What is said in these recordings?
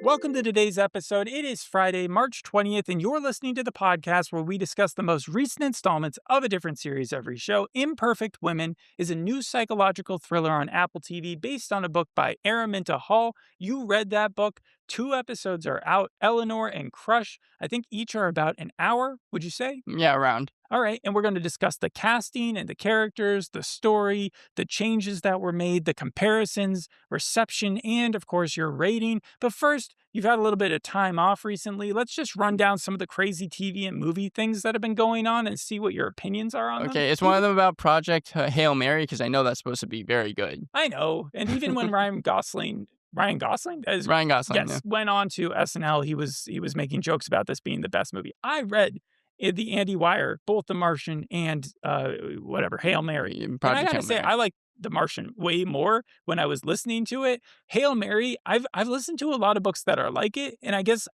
Welcome to today's episode. It is Friday, March 20th, and you're listening to the podcast where we discuss the most recent installments of a different series every show. Imperfect Women is a new psychological thriller on Apple TV based on a book by Araminta Hall. You read that book. 2 episodes are out, Eleanor and Crush. I think each are about an hour, would you say? Yeah, around. All right, and we're going to discuss the casting and the characters, the story, the changes that were made, the comparisons, reception, and of course your rating. But first, you've had a little bit of time off recently. Let's just run down some of the crazy TV and movie things that have been going on and see what your opinions are on them. Okay, is one of them about Project Hail Mary? Because I know that's supposed to be very good. I know, and even when Ryan Gosling, yes, Yeah. went on to SNL, he was making jokes about this being the best movie. I read the Andy Weir, both The Martian and Hail Mary. And I gotta say, I like The Martian way more when I was listening to it. Hail Mary, I've listened to a lot of books that are like it, and I guess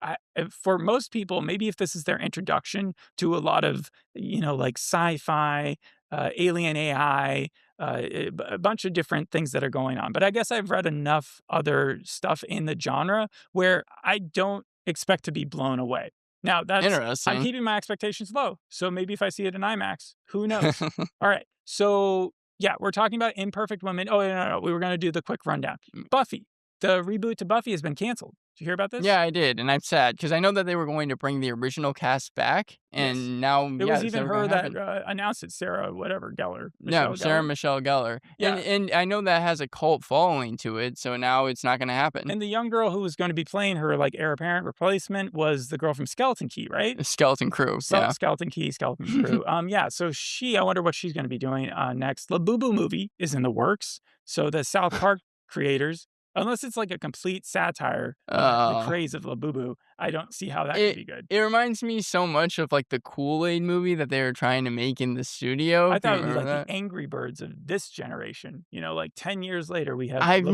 for most people, maybe if this is their introduction to a lot of like sci-fi, alien AI, a bunch of different things that are going on. But I guess I've read enough other stuff in the genre where I don't expect to be blown away. Now, Interesting. I'm keeping my expectations low. So maybe if I see it in IMAX, who knows? All right. So, yeah, we're talking about Imperfect Women. Oh, no. We were going to do the quick rundown. Buffy. The reboot to Buffy has been canceled. Did you hear about this? Yeah, I did, and I'm sad because I know that they were going to bring the original cast back, and now it was even her that announced it, Sarah Gellar. Sarah Michelle Gellar. Yeah. And I know that has a cult following to it, so now it's not going to happen. And the young girl who was going to be playing her like heir apparent replacement was the girl from Skeleton Key, right? Skeleton Crew. Yeah. Skeleton Key, Skeleton Crew. So I wonder what she's going to be doing next. The Boo Boo movie is in the works. So the South Park creators, unless it's like a complete satire of the craze of Labubu, I don't see how that could be good. It reminds me so much of like the Kool-Aid movie that they were trying to make in the studio. I thought it was like the Angry Birds of this generation. Like 10 years later, we have I've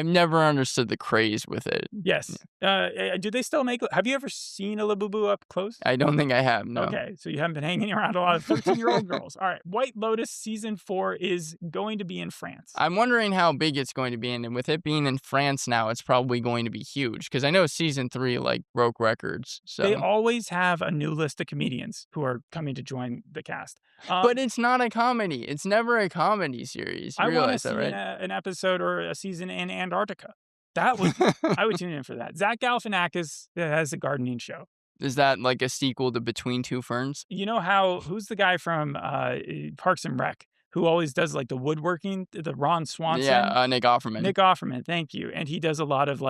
never understood the craze with it. Yes. Do they still make? Have you ever seen a Labubu up close? I don't think I have. No. Okay, so you haven't been hanging around a lot of 13-year-old girls. All right, White Lotus season 4 is going to be in France. I'm wondering how big it's going to be, and with it being in France now, it's probably going to be huge because I know season 3 broke records. So they always have a new list of comedians who are coming to join the cast. But it's not a comedy. It's never a comedy series. You realize that, right? An episode or a season in Antarctica. I would tune in for that. Zach Galifianakis has a gardening show. Is that like a sequel to Between Two Ferns? You know who's the guy from Parks and Rec who always does like the woodworking, the Ron Swanson? Yeah, Nick Offerman. Nick Offerman, thank you. And he does a lot of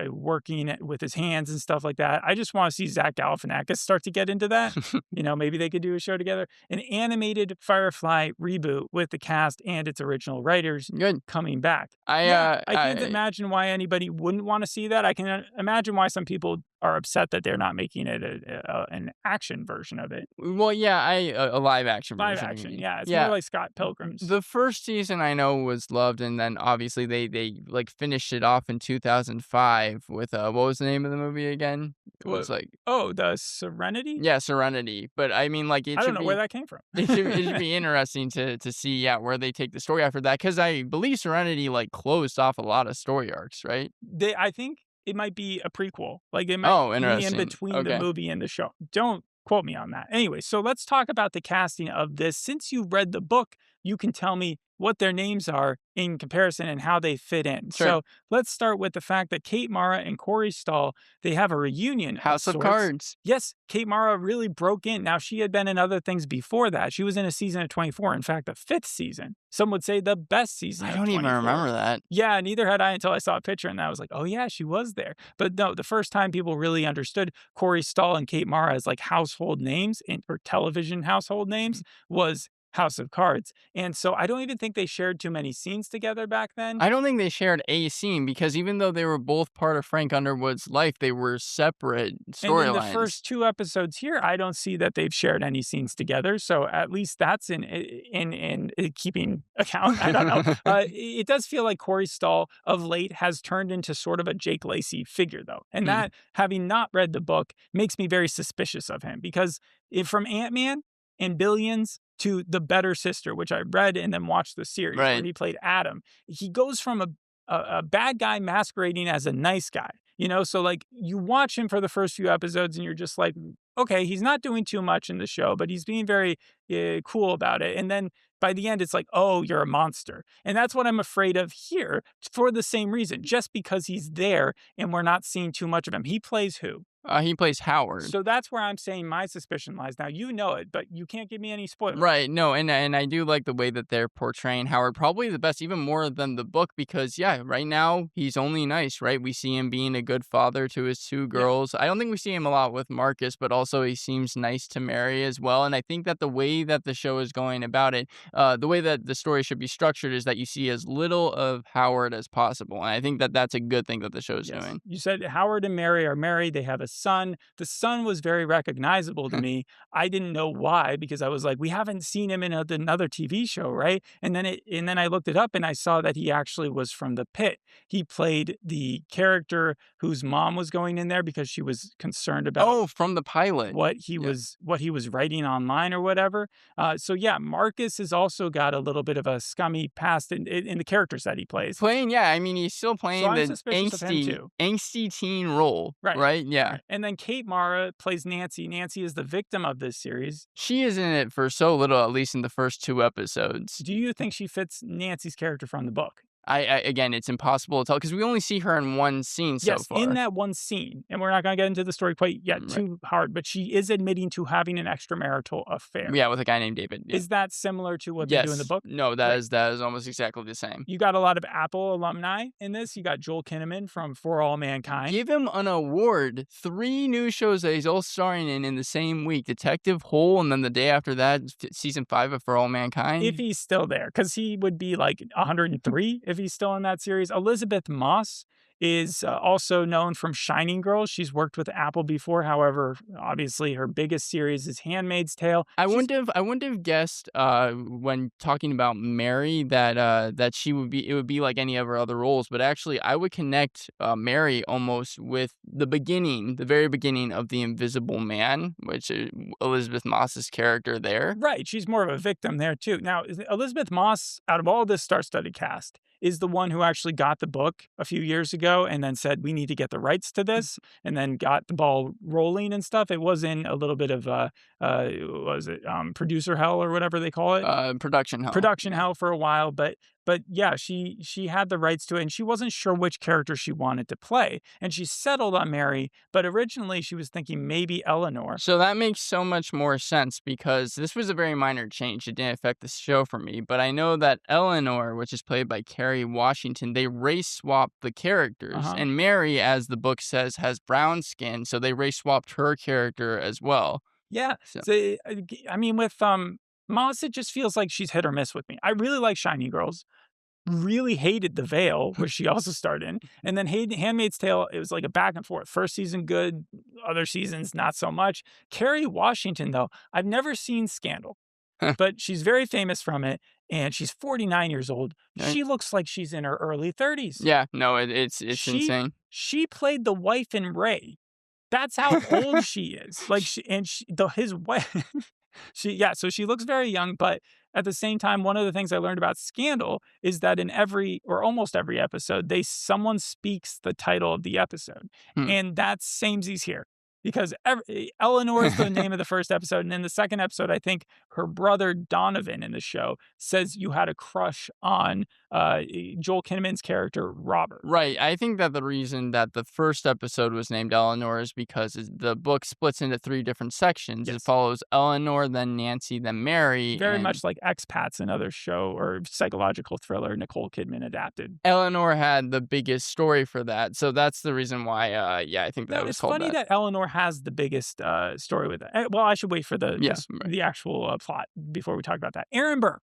working with his hands and stuff like that. I just want to see Zach Galifianakis start to get into that. Maybe they could do a show together. An animated Firefly reboot with the cast and its original writers coming back. I can't imagine why anybody wouldn't want to see that. I can imagine why some people are upset that they're not making it an action version of it. Well, yeah, a live action version. Live action, yeah. It's more like Scott Pilgrim's. The first season I know was loved, and then obviously they finished it off in 2005 with what was the name of the movie again? It was the Serenity? Yeah, Serenity. But I mean, I don't know where that came from. It should be interesting to see where they take the story after that, because I believe Serenity closed off a lot of story arcs, right? I think it might be a prequel. It might be in between the movie and the show. Don't quote me on that. Anyway, so let's talk about the casting of this. Since you read the book, you can tell me what their names are in comparison and how they fit in. Sure. So let's start with the fact that Kate Mara and Corey Stoll, they have a reunion. House of Cards. Yes, Kate Mara really broke in. Now, she had been in other things before that. She was in a season of 24. In fact, the 5th season. Some would say the best season I don't even remember that. Yeah, neither had I until I saw a picture, and I was like, oh yeah, she was there. But no, the first time people really understood Corey Stoll and Kate Mara as household names or television household names was House of Cards. And so I don't even think they shared too many scenes together back then. I don't think they shared a scene because even though they were both part of Frank Underwood's life, they were separate storylines. And in the first 2 episodes here, I don't see that they've shared any scenes together. So at least that's in keeping account. I don't know. It does feel like Corey Stoll of late has turned into sort of a Jake Lacey figure, though. And that, having not read the book, makes me very suspicious of him because from Ant-Man and Billions to The Better Sister, which I read and then watched the series where he played Adam. He goes from a bad guy masquerading as a nice guy. So like you watch him for the first few episodes and you're just like, okay, he's not doing too much in the show, but he's being very cool about it. And then by the end, it's like, oh, you're a monster. And that's what I'm afraid of here for the same reason, just because he's there and we're not seeing too much of him. He plays who? He plays Howard. So that's where I'm saying my suspicion lies. Now, you know it, but you can't give me any spoilers. Right. No, and I do like the way that they're portraying Howard, probably the best, even more than the book, because yeah, right now he's only nice, right? We see him being a good father to his two girls. I don't think we see him a lot with Marcus, but also he seems nice to Mary as well. And I think that the way that the show is going about it, the way that the story should be structured is that you see as little of Howard as possible. And I think that that's a good thing that the show is doing. You said Howard and Mary are married. They have a son. The son was very recognizable to me. I didn't know why, because I was like, we haven't seen him in another TV show, right? And then I looked it up and I saw that he actually was from The Pit. He played the character whose mom was going in there because she was concerned about from the pilot what he was writing online or whatever. So yeah, Marcus has also got a little bit of a scummy past in the characters that he plays. I mean, he's still playing the angsty teen role, right? Yeah. And then Kate Mara plays Nancy. Nancy is the victim of this series. She is in it for so little, at least in the first 2 episodes. Do you think she fits Nancy's character from the book? Again, it's impossible to tell because we only see her in one scene so far. Yes, in that one scene. And we're not going to get into the story quite yet too hard, but she is admitting to having an extramarital affair. Yeah, with a guy named David. Yeah. Is that similar to what they do in the book? No, that is almost exactly the same. You got a lot of Apple alumni in this. You got Joel Kinnaman from For All Mankind. Give him an award. 3 new shows that he's all starring in the same week. Detective Hole, and then the day after that, season 5 of For All Mankind. If he's still there, because he would be like 103 if he's still in that series. Elizabeth Moss is also known from Shining Girls. She's worked with Apple before. However, obviously her biggest series is Handmaid's Tale. I wouldn't have guessed when talking about Mary that it would be like any of her other roles, but actually I would connect Mary almost with the very beginning of The Invisible Man, which is Elizabeth Moss's character there. Right, she's more of a victim there too. Now, Elizabeth Moss, out of all this star-studded cast, is the one who actually got the book a few years ago and then said, we need to get the rights to this, and then got the ball rolling and stuff. It was in a little bit of, producer hell or whatever they call it? Production hell. Production hell for a while, but yeah, she had the rights to it, and she wasn't sure which character she wanted to play. And she settled on Mary, but originally she was thinking maybe Eleanor. So that makes so much more sense because this was a very minor change. It didn't affect the show for me, but I know that Eleanor, which is played by Kerry Washington, they race swapped the characters. And Mary, as the book says, has brown skin, so they race swapped her character as well. Yeah. So I mean, with Moss, it just feels like she's hit or miss with me. I really like Shining Girls. Really hated The Veil, which she also starred in. And then Handmaid's Tale, it was like a back and forth. First season, good. Other seasons, not so much. Kerry Washington, though, I've never seen Scandal, but she's very famous from it. And she's 49 years old. Right. She looks like she's in her early 30s. Yeah, no, it's insane. She played the wife in Ray. That's how old she is. Like, his wife... So she looks very young, but at the same time, one of the things I learned about Scandal is that in every or almost every episode, someone speaks the title of the episode. And that's samesies here. Because Eleanor is the name of the first episode. And in the second episode, I think her brother Donovan in the show says you had a crush on Joel Kinnaman's character, Robert. Right. I think that the reason that the first episode was named Eleanor is because the book splits into 3 different sections. Yes. It follows Eleanor, then Nancy, then Mary. Very much like Expats, another show or psychological thriller Nicole Kidman adapted. Eleanor had the biggest story for that. So that's the reason why, I think that was called that. It's funny that Eleanor has the biggest story with it. Well, I should wait for the actual plot before we talk about that. Aaron Burr,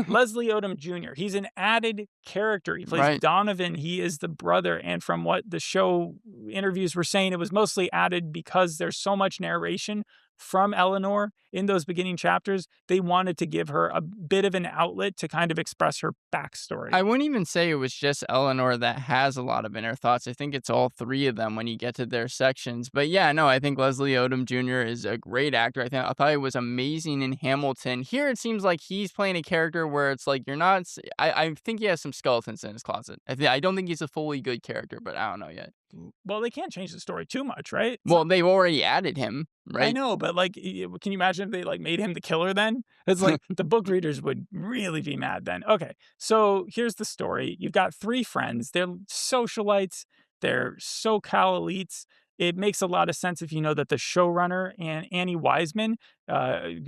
Leslie Odom Jr. He's an added character. He plays Donovan. He is the brother. And from what the show interviews were saying, it was mostly added because there's so much narration from Eleanor in those beginning chapters. They wanted to give her a bit of an outlet to kind of express her backstory. I wouldn't even say it was just Eleanor that has a lot of inner thoughts. I think it's all three of them when you get to their sections. But yeah, no, I think Leslie Odom Jr. is a great actor. I thought he was amazing in Hamilton. Here it seems like he's playing a character where it's like you're not. I think he has some skeletons in his closet. I don't think he's a fully good character, but I don't know yet. Well, they can't change the story too much, right? Well, they've already added him, right? I know, but like, can you imagine if they like made him the killer then? It's like the book readers would really be mad then. Okay, so here's the story. You've got three friends. They're socialites. They're SoCal elites. It makes a lot of sense if you know that the showrunner and Annie Weisman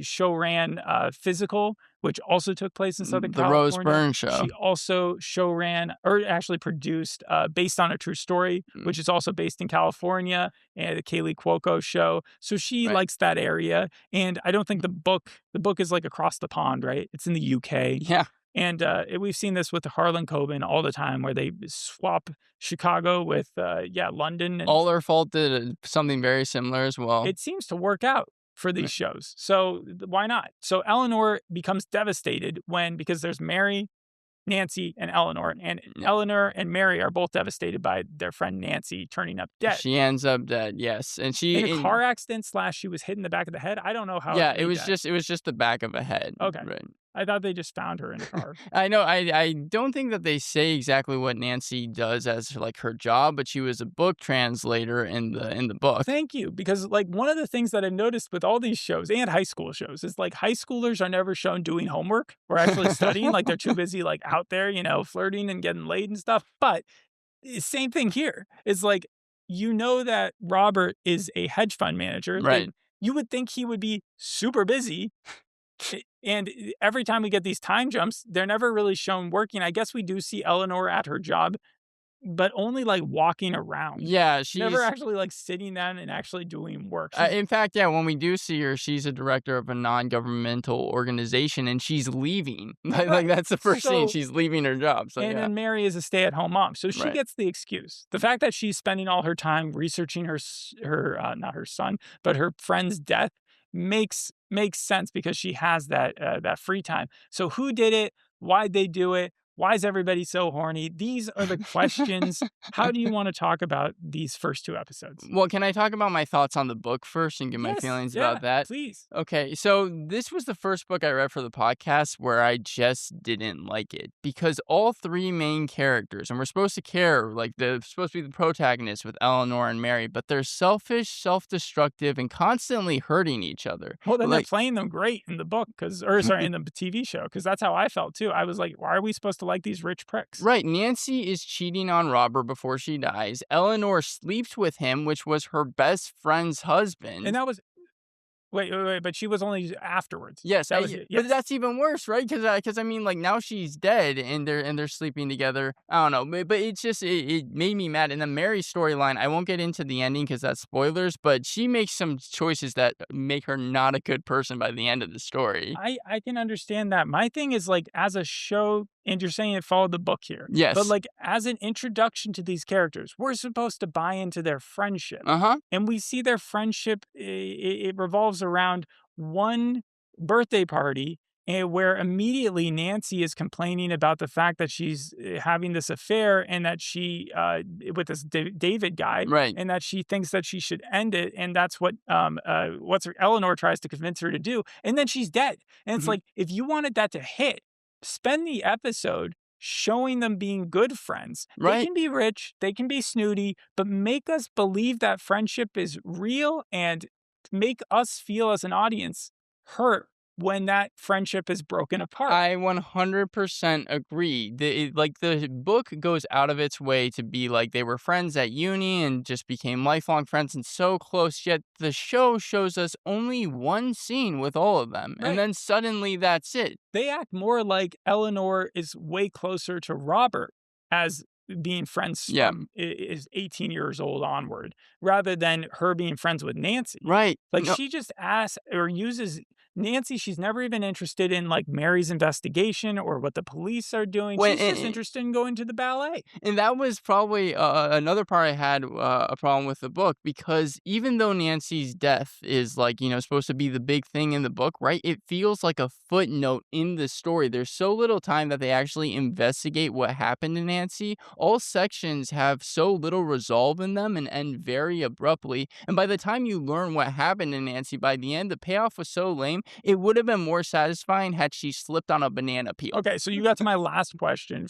show ran Physical, which also took place in Southern California. The Rose Byrne show. She also show ran, or actually produced, Based on a True Story, which is also based in California, and the Kaylee Cuoco show. So she likes that area. And I don't think the book is like across the pond, right? It's in the UK. Yeah. And we've seen this with Harlan Coben all the time, where they swap Chicago with, London. And All Our Fault did something very similar as well. it seems to work out for these shows. So why not? So Eleanor becomes devastated because there's Mary, Nancy, and Eleanor. And Eleanor and Mary are both devastated by their friend Nancy turning up dead. She ends up dead, yes. And she in a car accident / she was hit in the back of the head. I don't know how. Yeah, it was just the back of a head. Okay. Right. I thought they just found her in a car. I know. I don't think that they say exactly what Nancy does as like her job, but she was a book translator in the book. Thank you, because like one of the things that I've noticed with all these shows and high school shows is like high schoolers are never shown doing homework or actually studying. Like they're too busy like out there, flirting and getting laid and stuff. But same thing here. It's like that Robert is a hedge fund manager. Right. And you would think he would be super busy. And every time we get these time jumps, they're never really shown working. I guess we do see Eleanor at her job, but only like walking around. Yeah, she's never actually like sitting down and actually doing work. In fact, yeah, when we do see her, she's a director of a non-governmental organization, and she's leaving. Like that's the first scene. She's leaving her job. So, then Mary is a stay-at-home mom, so she gets the excuse. The fact that she's spending all her time researching her not her son, but her friend's death makes sense because she has that free time. So who did it? Why'd they do it? Why is everybody so horny? These are the questions. How do you want to talk about these first two episodes? Well, can I talk about my thoughts on the book first and give my feelings about that? Please. Okay, so this was the first book I read for the podcast where I just didn't like it because all three main characters, and we're supposed to care, like they're supposed to be the protagonists with Eleanor and Mary, but they're selfish, self-destructive, and constantly hurting each other. Well, then they're playing them great in the book, in the TV show, because that's how I felt too. I was like, why are we supposed to like these rich pricks? Right. Nancy is cheating on Robert before she dies. Eleanor sleeps with him, which was her best friend's husband. And that was... Wait, but she was only afterwards. Yes, but that's even worse, right? Because I mean, like now she's dead and they're sleeping together. I don't know, but it's just it made me mad. And the Mary storyline, I won't get into the ending because that's spoilers. But she makes some choices that make her not a good person by the end of the story. I can understand that. My thing is like as a show, and you're saying it followed the book here. Yes. But like as an introduction to these characters, we're supposed to buy into their friendship. And we see their friendship, it revolves around one birthday party where immediately Nancy is complaining about the fact that she's having this affair and that she, with this David guy, right, and that she thinks that she should end it. And that's what Eleanor tries to convince her to do. And then she's dead. And it's like, if you wanted that to hit, spend the episode showing them being good friends. Right. They can be rich, they can be snooty, but make us believe that friendship is real and make us feel as an audience hurt when that friendship is broken apart. I 100% agree. The book goes out of its way to be like they were friends at uni and just became lifelong friends and so close, yet the show shows us only one scene with all of them. Right. And then suddenly that's it. They act more like Eleanor is way closer to Robert as being friends from is 18 years old onward, rather than her being friends with Nancy. Right. Like she just asks or uses Nancy, she's never even interested in like Mary's investigation or what the police are doing. When She's just interested in going to the ballet. And that was probably another part I had a problem with the book, because even though Nancy's death is like, supposed to be the big thing in the book, right? It feels like a footnote in the story. There's so little time that they actually investigate what happened to Nancy. All sections have so little resolve in them and end very abruptly. And by the time you learn what happened to Nancy, by the end, the payoff was so lame, it would have been more satisfying had she slipped on a banana peel. Okay, so you got to my last question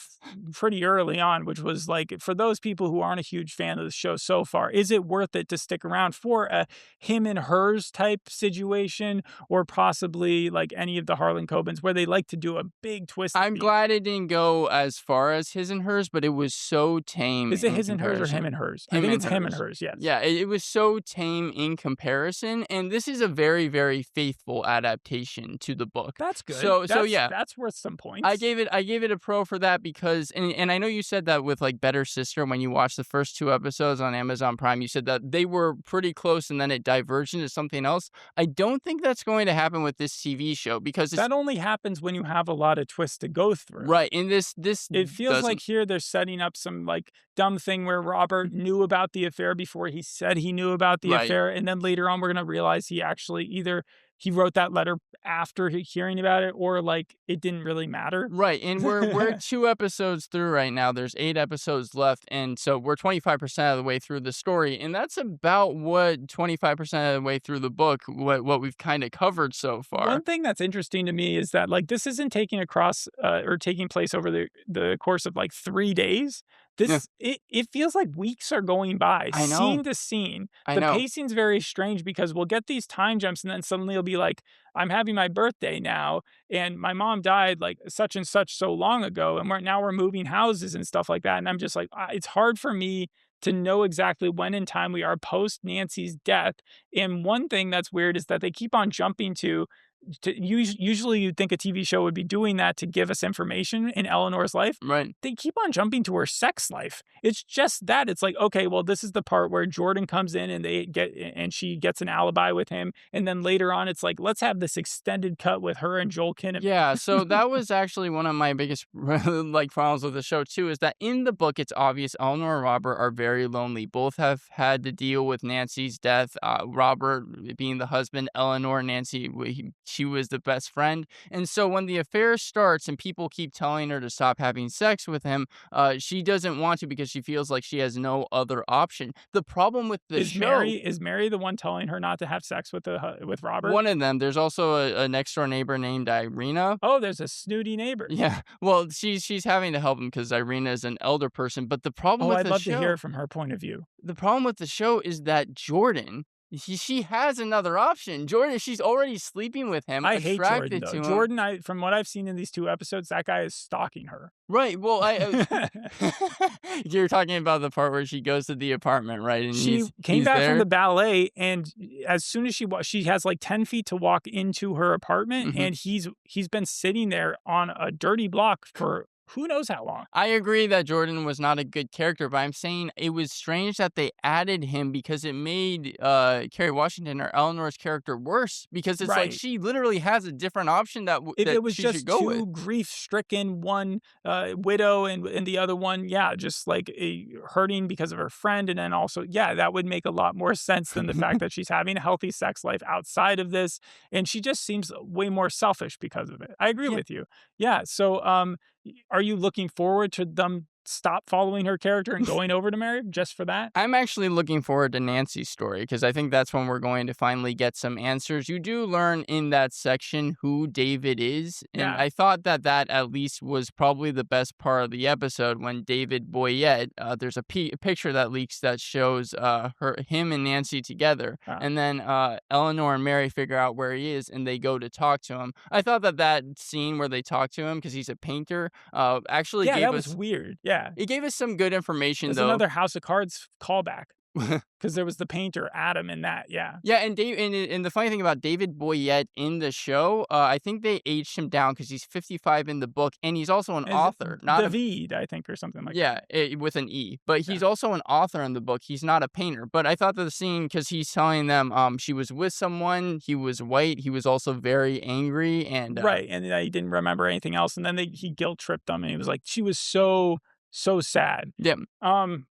pretty early on, which was like, for those people who aren't a huge fan of the show so far, is it worth it to stick around for a him and hers type situation, or possibly like any of the Harlan Cobens where they like to do a big twist? I'm glad it didn't go as far as his and hers, but it was so tame. Is it his and hers or him and hers? I think it's him and hers, yes. Yeah, it was so tame in comparison, and this is a very, very faithful adaptation to the book. That's good. So yeah, that's worth some points. I gave it a pro for that because, and I know you said that with like Better Sister, when you watched the first 2 episodes on Amazon Prime, you said that they were pretty close and then it diverged into something else. I don't think that's going to happen with this TV show, because that only happens when you have a lot of twists to go through. Right. In this it feels like here they're setting up some like dumb thing where Robert knew about the affair before he said he knew about the affair, and then later on we're gonna realize he actually either he wrote that letter after hearing about it, or like it didn't really matter. Right. And we're 2 episodes through right now. There's 8 episodes left. And so we're 25% of the way through the story. And that's about what 25% of the way through the book, what we've kind of covered so far. One thing that's interesting to me is that like this isn't taking across or taking place over the course of like 3 days. It feels like weeks are going by, I know. Scene to scene. The pacing's very strange because we'll get these time jumps and then suddenly it'll be like, I'm having my birthday now and my mom died like such and such so long ago, and we're moving houses and stuff like that. And I'm just like, it's hard for me to know exactly when in time we are post Nancy's death. And one thing that's weird is that they keep on jumping to usually you'd think a TV show would be doing that to give us information in Eleanor's life. Right. They keep on jumping to her sex life. It's just that. It's like, okay, well, this is the part where Jordan comes in and she gets an alibi with him. And then later on, it's like, let's have this extended cut with her and Joel Kinnaman. Yeah, so that was actually one of my biggest like problems with the show too, is that in the book, it's obvious Eleanor and Robert are very lonely. Both have had to deal with Nancy's death. Robert being the husband, Eleanor, Nancy, she was the best friend. And so when the affair starts and people keep telling her to stop having sex with him, she doesn't want to because she feels like she has no other option. The problem with the show... Is Mary the one telling her not to have sex with Robert? One of them. There's also a next door neighbor named Irina. Oh, there's a snooty neighbor. Yeah. Well, she's having to help him because Irina is an elder person. But the problem with the show... I'd love to hear it from her point of view. The problem with the show is that Jordan... She has another option. Jordan, she's already sleeping with him. I hate Jordan, though. Jordan, from what I've seen in these 2 episodes, that guy is stalking her. Right. Well, you're talking about the part where she goes to the apartment, right? And she came back from the ballet, and as soon as she has like 10 feet to walk into her apartment, and he's been sitting there on a dirty block for who knows how long. I agree that Jordan was not a good character, but I'm saying it was strange that they added him because it made Kerry Washington or Eleanor's character worse, because it's like she literally has a different option that it was she just should go with. 2 grief-stricken, one widow and the other one, just like hurting because of her friend. And then also, that would make a lot more sense than the fact that she's having a healthy sex life outside of this. And she just seems way more selfish because of it. I agree with you. Yeah. So, are you looking forward to them stop following her character and going over to Mary just for that? I'm actually looking forward to Nancy's story because I think that's when we're going to finally get some answers. You do learn in that section who David is, and I thought that at least was probably the best part of the episode when David Boyette, there's a picture that leaks that shows him and Nancy together, and then Eleanor and Mary figure out where he is and they go to talk to him. I thought that scene where they talk to him because he's a painter actually gave us... was weird. Yeah. It gave us some good information, There's though. Another House of Cards callback. because there was the painter Adam in that. Yeah. Yeah, and and the funny thing about David Boyette in the show, I think they aged him down because he's 55 in the book, and he's also an Is it author, not a David, I think, or something like yeah, that. with an E. But Yeah. he's also an author in the book. He's not a painter. But I thought that the scene, because he's telling them, she was with someone. He was white. He was also very angry, and Right, and he didn't remember anything else, and then he guilt tripped them, and he was like, "She was so sad." yeah, Um,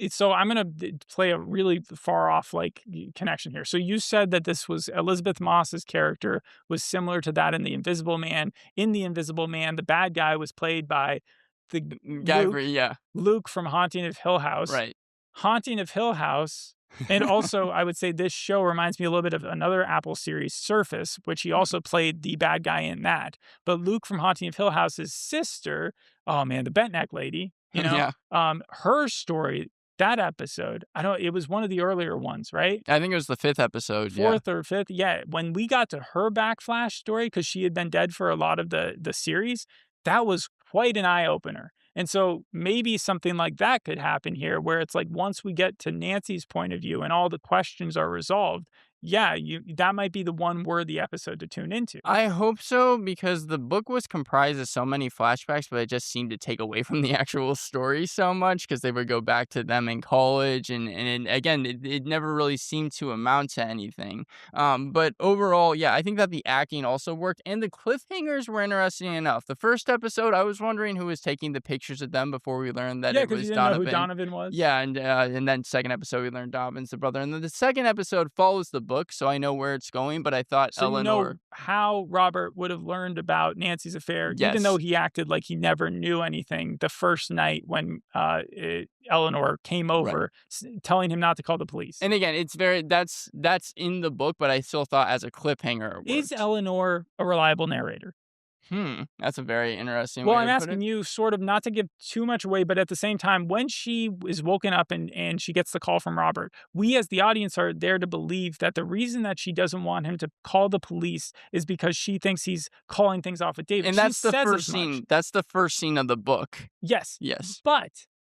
so I'm gonna play a really far off connection here. So you said that this was Elizabeth Moss's character was similar to that in The Invisible Man. In The Invisible Man, the bad guy was played by the guy Luke for yeah, Luke from Haunting of Hill House. right. Haunting of Hill House. And also, I would say this show reminds me a little bit of another Apple series, Surface, which he also played the bad guy in that. But Luke from Haunting of Hill House's sister, oh man, the bent neck lady, yeah, her story, that episode, it was one of the earlier ones, right? I think it was the 5th episode. Fourth or fifth, yeah. When we got to her backflash story, because she had been dead for a lot of the series, that was quite an eye opener. And so maybe something like that could happen here, where it's like once we get to Nancy's point of view and all the questions are resolved, yeah, that might be the one worthy episode to tune into. I hope so, because the book was comprised of so many flashbacks, but it just seemed to take away from the actual story so much, because they would go back to them in college, and again, it never really seemed to amount to anything. But overall, yeah, I think that the acting also worked, and the cliffhangers were interesting enough. The first episode, I was wondering who was taking the pictures of them before we learned that Yeah, it because was you didn't know who Donovan. Donovan was. Yeah, and then second episode we learned Donovan's the brother, and then the second episode follows the book, so I know where it's going. But I thought So you know Eleanor, how Robert would have learned about Nancy's affair, even though yes, he acted like he never knew anything the first night when Eleanor came right. over, telling him not to call the police. And again, it's very that's in the book, but I still thought as a cliffhanger it Is worked. Eleanor a reliable narrator? That's a very interesting Well, way I'm to put asking it. you sort of not to give too much away, but at the same time, when she is woken up and she gets the call from Robert, we as the audience are there to believe that the reason that she doesn't want him to call the police is because she thinks he's calling things off with David. And She that's the says first as much. scene. That's the first scene of the book. Yes. Yes. But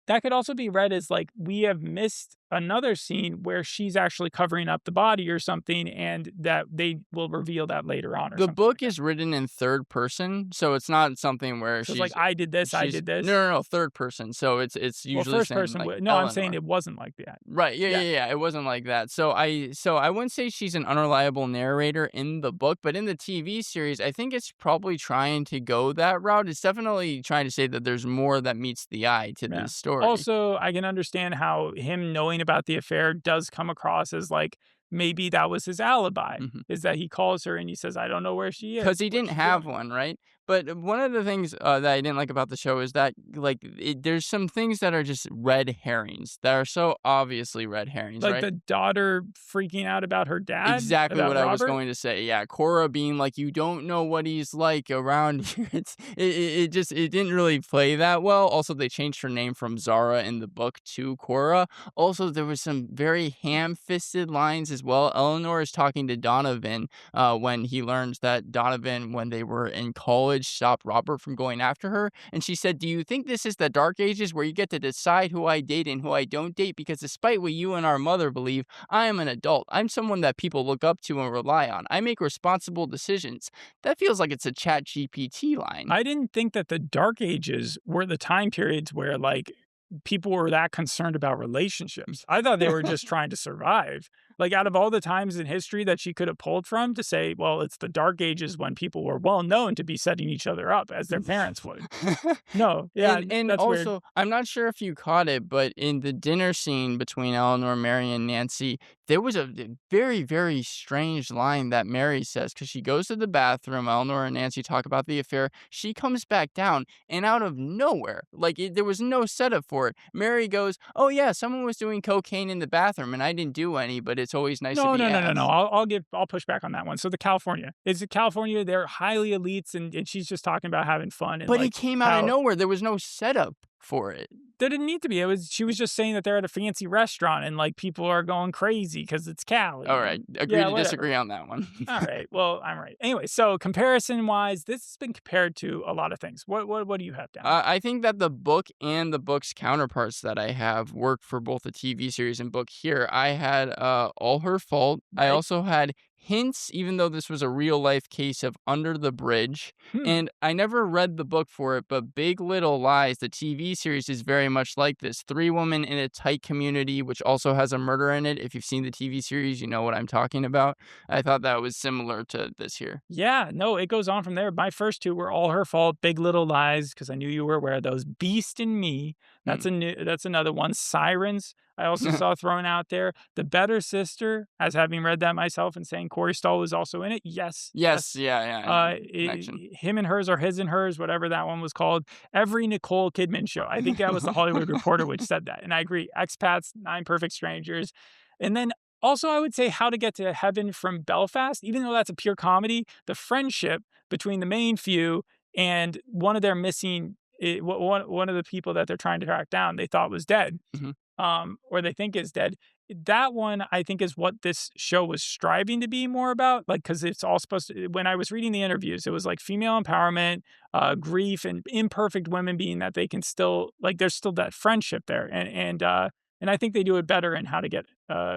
that could also be read as like we have missed another scene where she's actually covering up the body or something, and that they will reveal that later on. Or The something book like that. is written in third person, so it's not something where So it's she's like I did this, I she's did this. no, third person. So it's Well, usually first saying person. like No, I'm saying Eleanor. it wasn't like that. Right. Yeah, Yeah. yeah, yeah. It wasn't like that. So I wouldn't say she's an unreliable narrator in the book, but in the TV series, I think it's probably trying to go that route. It's definitely trying to say that there's more that meets the eye to Yeah. this story. Also, I can understand how him knowing about the affair does come across as like maybe that was his alibi, is that he calls her and he says, I don't know where she is. Because he what didn't she's have doing." one, right? But one of the things that I didn't like about the show is that, like, there's some things that are just red herrings that are so obviously red herrings, Like right? the daughter freaking out about her dad? Exactly About what I was Robert? going to say. Yeah, Cora being like, you don't know what he's like around here. It just it didn't really play that well. Also, they changed her name from Zara in the book to Cora. Also, there was some very ham-fisted lines as well. Eleanor is talking to Donovan when he learns that Donovan, when they were in college, stopped Robert from going after her. And she said, do you think this is the dark ages where you get to decide who I date and who I don't date? Because despite what you and our mother believe, I am an adult. I'm someone that people look up to and rely on. I make responsible decisions. That feels like it's a Chat GPT line. I didn't think that the Dark Ages were the time periods where like people were that concerned about relationships. I thought they were just trying to survive. Like out of all the times in history that she could have pulled from to say, well, it's the Dark Ages when people were well known to be setting each other up as their parents would. No, yeah, and that's also, weird. I'm not sure if you caught it, but in the dinner scene between Eleanor, Mary, and Nancy, there was a very, very strange line that Mary says, because she goes to the bathroom. Eleanor and Nancy talk about the affair. She comes back down, and out of nowhere, like there was no setup for it, Mary goes, "Oh yeah, someone was doing cocaine in the bathroom, and I didn't do any, but it's always nice to No, be no, no, no, asked." no. I'll push back on that one. So the California is it California? They're highly elites, and she's just talking about having fun and But like it came out of how nowhere. There was no setup. for it. There didn't need to be. She was just saying that they're at a fancy restaurant and like people are going crazy because it's Cali. All right, agree to disagree on that one. All right, well, I'm right. Anyway, so comparison wise, this has been compared to a lot of things. What do you have down? I think that the book and the book's counterparts that I have work for both the TV series and book here. I had All Her Fault. Right. I also had hints, even though this was a real life case of Under the Bridge. And I never read the book for it, but Big Little Lies, the TV series, is very much like this. 3 women in a tight community, which also has a murder in it. If you've seen the TV series, you know what I'm talking about. I thought that was similar to this here. Yeah, no, it goes on from there. My first 2 were All Her Fault, Big Little Lies, because I knew you were aware of those. Beast in Me, that's another one. Sirens, I also saw thrown out there. The Better Sister, as having read that myself and saying Corey Stoll was also in it. Yes. Yeah. Him and Hers or His and Hers, whatever that one was called. Every Nicole Kidman show. I think that was the Hollywood Reporter which said that. And I agree. Expats, 9 Perfect Strangers. And then also, I would say How to Get to Heaven from Belfast, even though that's a pure comedy, the friendship between the main few and one of their missing, one of the people that they're trying to track down, they thought was dead, or they think is dead. That one, I think, is what this show was striving to be more about. Like, because it's all supposed to, when I was reading the interviews, it was like female empowerment, grief, and imperfect women being that they can still, like, there's still that friendship there. And I think they do it better in How to Get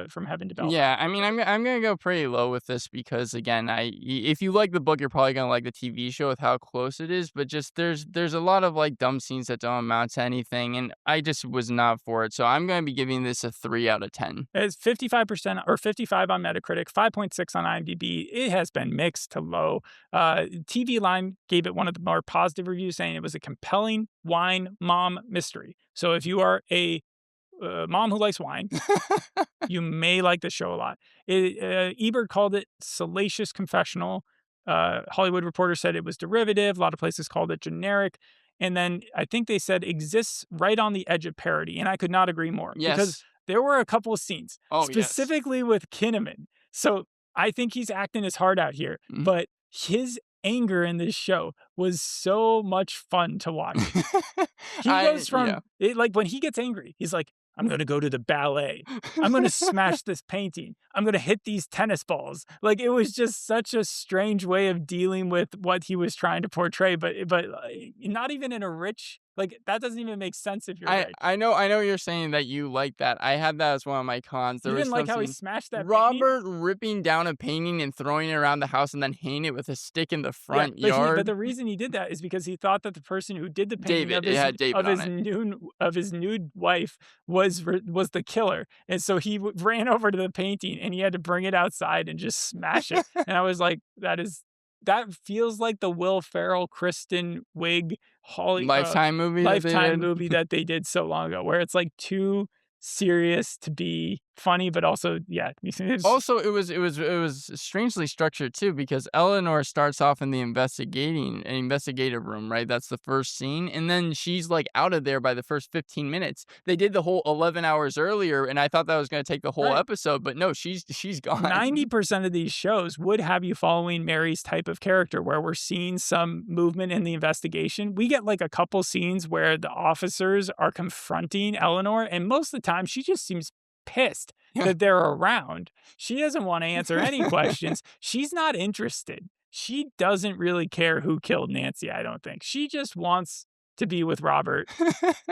from Heaven to Belfast. Yeah, I mean, I'm gonna go pretty low with this because again, if you like the book, you're probably gonna like the TV show with how close it is. But just there's a lot of like dumb scenes that don't amount to anything, and I just was not for it. So I'm gonna be giving this a 3 out of 10. It's 55% or 55 on Metacritic, 5.6 on IMDb. It has been mixed to low. TV Line gave it one of the more positive reviews, saying it was a compelling wine mom mystery. So if you are a mom who likes wine, you may like the show a lot. Ebert called it salacious confessional. Hollywood Reporter said it was derivative. A lot of places called it generic. And then I think they said exists right on the edge of parody. And I could not agree more. Yes. Because there were a couple of scenes, specifically with Kinnaman. So I think he's acting his heart out here. But his anger in this show was so much fun to watch. He goes from, like, when he gets angry, he's like, I'm going to go to the ballet. I'm going to smash this painting. I'm going to hit these tennis balls. Like, it was just such a strange way of dealing with what he was trying to portray, but not even in a rich, like, that doesn't even make sense if you're right. I know you're saying that you like that. I had that as one of my cons. You didn't like how he smashed that Robert painting? Ripping down a painting and throwing it around the house and then hitting it with a stick in the front yard. But the reason he did that is because he thought that the person who did the painting of his nude wife was the killer. And so he ran over to the painting and he had to bring it outside and just smash it. And I was like, that feels like the Will Ferrell, Kristen Wiig, Lifetime movie that they did so long ago, where it's like too serious to be funny, but also, Also, it was strangely structured too, because Eleanor starts off in the investigative room, right? That's the first scene, and then she's like out of there by the first 15 minutes. They did the whole 11 hours earlier, and I thought that was going to take the whole episode, but no, she's gone. 90% of these shows would have you following Mary's type of character, where we're seeing some movement in the investigation. We get like a couple scenes where the officers are confronting Eleanor, and most of the time she just seems pissed that they're around. She doesn't want to answer any questions. She's not interested. She doesn't really care who killed Nancy, I don't think. She just wants to be with Robert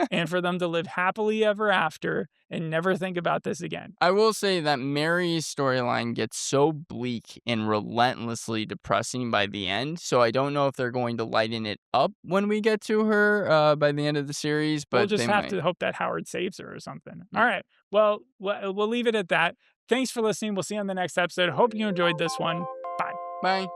and for them to live happily ever after and never think about this again. I will say that Mary's storyline gets so bleak and relentlessly depressing by the end, so I don't know if they're going to lighten it up when we get to her by the end of the series. But we'll just have to hope that Howard saves her or something. All right. Well, we'll leave it at that. Thanks for listening. We'll see you on the next episode. Hope you enjoyed this one. Bye. Bye.